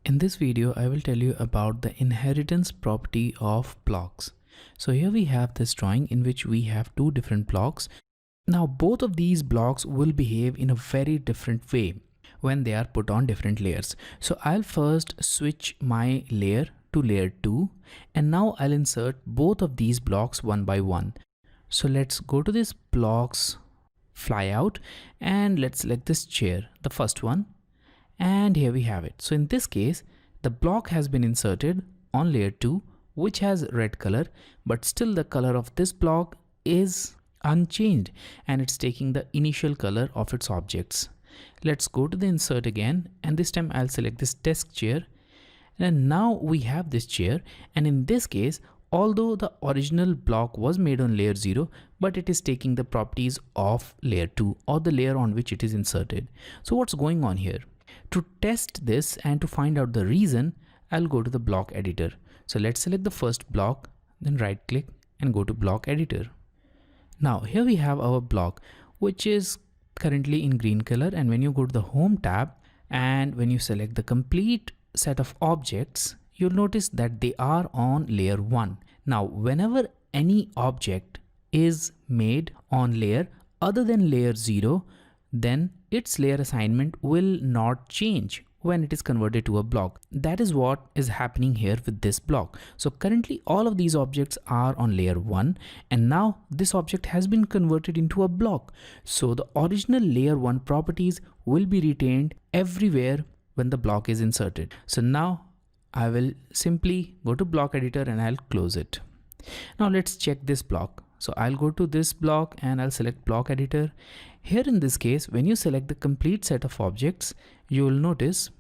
In this video, I will tell you about the inheritance property of blocks. So here we have this drawing in which we have two different blocks. Now both of these blocks will behave in a very different way when they are put on different layers. So I'll first switch my layer to layer 2 and now I'll insert both of these blocks one by one. So let's go to this blocks flyout and let's select this chair, the first one. And here we have it. So in this case, the block has been inserted on layer 2, which has red color, but still the color of this block is unchanged and it's taking the initial color of its objects. Let's go to the insert again, and this time I'll select this desk chair. And now we have this chair, and in this case, although the original block was made on layer 0, but it is taking the properties of layer 2 or the layer on which it is inserted. So what's going on here? To test this and to find out the reason, I'll go to the block editor. So let's select the first block, then right click and go to block editor. Now here we have our block, which is currently in green color, and when you go to the home tab and when you select the complete set of objects, you'll notice that they are on layer 1. Now whenever any object is made on layer other than layer 0, then its layer assignment will not change when it is converted to a block. That is what is happening here with this block. So currently all of these objects are on layer 1, and now this object has been converted into a block. So the original layer 1 properties will be retained everywhere when the block is inserted. So now I will simply go to block editor and I'll close it. Now let's check this block. So I'll go to this block and I'll select block editor. Here in this case, when you select the complete set of objects, you will notice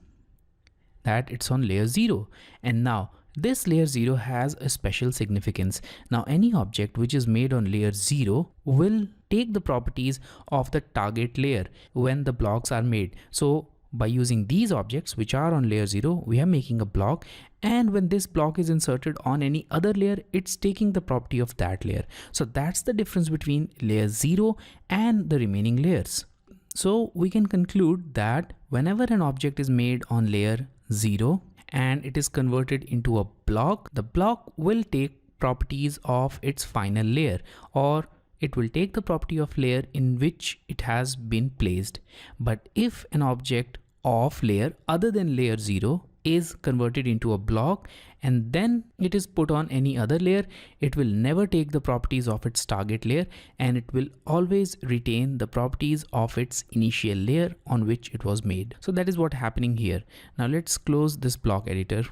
that it's on layer 0. And now this layer 0 has a special significance. Now any object which is made on layer 0 will take the properties of the target layer when the blocks are made. So by using these objects which are on layer 0, we are making a block, and when this block is inserted on any other layer, it's taking the property of that layer. So that's the difference between layer 0 and the remaining layers. So we can conclude that whenever an object is made on layer 0 and it is converted into a block, the block will take properties of its final layer, or it will take the property of layer in which it has been placed. But if an object of layer other than layer 0 is converted into a block and then it is put on any other layer, it will never take the properties of its target layer, and it will always retain the properties of its initial layer on which it was made. So that is what's happening here. Now let's close this block editor.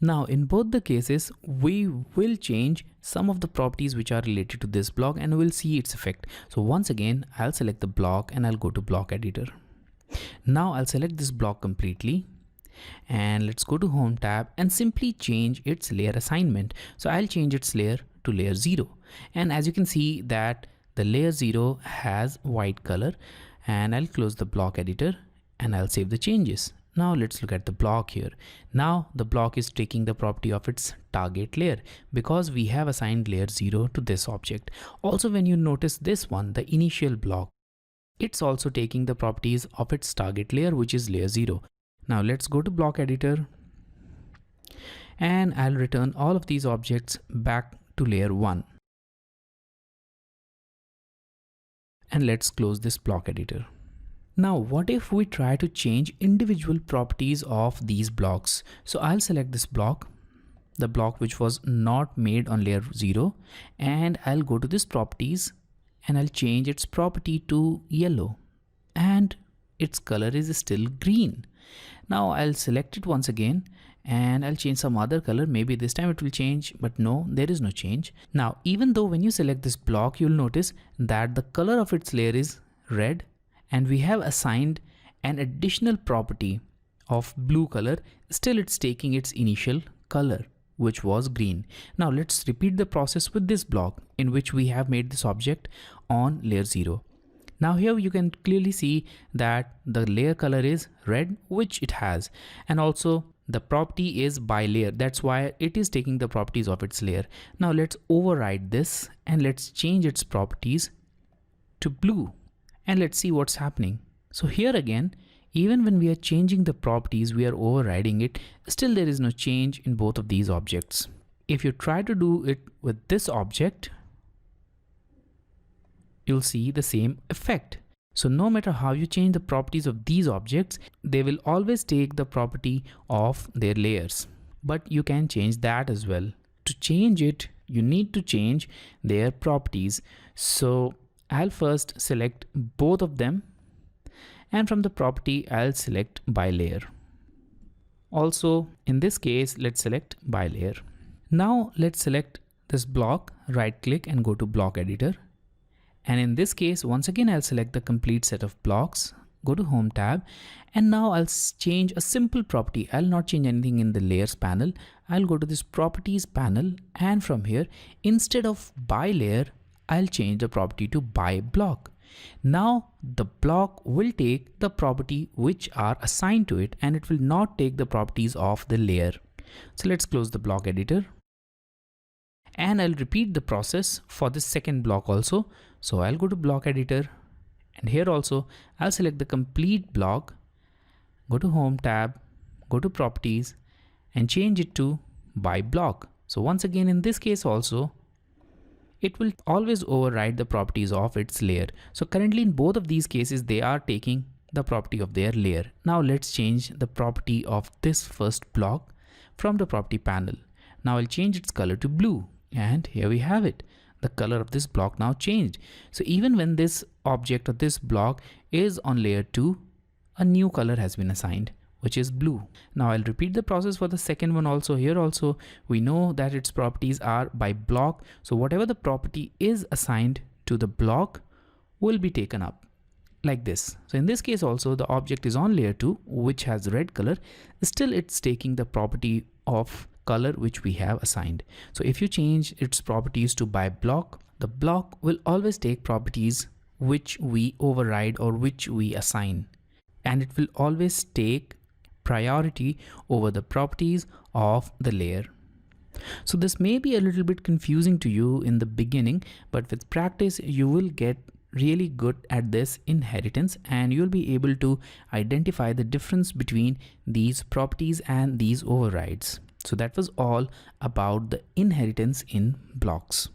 Now in both the cases, we will change some of the properties which are related to this block and we'll see its effect. So once again, I'll select the block and I'll go to block editor. Now I'll select this block completely and let's go to home tab and simply change its layer assignment. So I'll change its layer to layer 0. And as you can see that the layer 0 has white color, and I'll close the block editor and I'll save the changes. Now let's look at the block here. Now the block is taking the property of its target layer because we have assigned layer 0 to this object. Also, when you notice this one, the initial block, it's also taking the properties of its target layer, which is layer 0. Now let's go to block editor and I'll return all of these objects back to layer 1. And let's close this block editor. Now what if we try to change individual properties of these blocks? So I'll select this block, the block which was not made on layer 0, and I'll go to this properties and I'll change its property to yellow, and its color is still green. Now I'll select it once again and I'll change some other color. Maybe this time it will change, but no, there is no change. Now even though when you select this block, you'll notice that the color of its layer is red, and we have assigned an additional property of blue color, still it's taking its initial color, which was green. Now let's repeat the process with this block in which we have made this object on layer 0. Now here you can clearly see that the layer color is red, which it has, and also the property is by layer. That's why it is taking the properties of its layer. Now let's override this and let's change its properties to blue. And let's see what's happening. So here again, Even when we are changing the properties, we are overriding it. Still there is no change in both of these objects. If you try to do it with this object, you'll see the same effect. So no matter how you change the properties of these objects, they will always take the property of their layers. But you can change that as well. To change it, you need to change their properties. So I'll first select both of them, and from the property I'll select by layer. Also in this case, let's select by layer. Now let's select this block, right click and go to block editor. And in this case, once again, I'll select the complete set of blocks, go to home tab, and now I'll change a simple property. I'll not change anything in the layers panel. I'll go to this properties panel, and from here, instead of by layer, I'll change the property to by block. Now the block will take the property which are assigned to it, and it will not take the properties of the layer. So let's close the block editor. And I'll repeat the process for this second block also. So I'll go to block editor, and here also I'll select the complete block, go to home tab, go to properties and change it to by block. So once again, in this case also, it will always override the properties of its layer. So currently in both of these cases, they are taking the property of their layer. Now let's change the property of this first block from the property panel. Now I'll change its color to blue, and here we have it. The color of this block now changed. So even when this object or this block is on layer 2, a new color has been assigned, which is blue. Now I'll repeat the process for the second one also. Here also we know that its properties are by block. So whatever the property is assigned to the block will be taken up like this. So in this case also, the object is on layer 2, which has red color. Still it's taking the property of color which we have assigned. So if you change its properties to by block, the block will always take properties which we override or which we assign, and it will always take priority over the properties of the layer. So this may be a little bit confusing to you in the beginning, but with practice you will get really good at this inheritance, and you'll be able to identify the difference between these properties and these overrides. So that was all about the inheritance in blocks.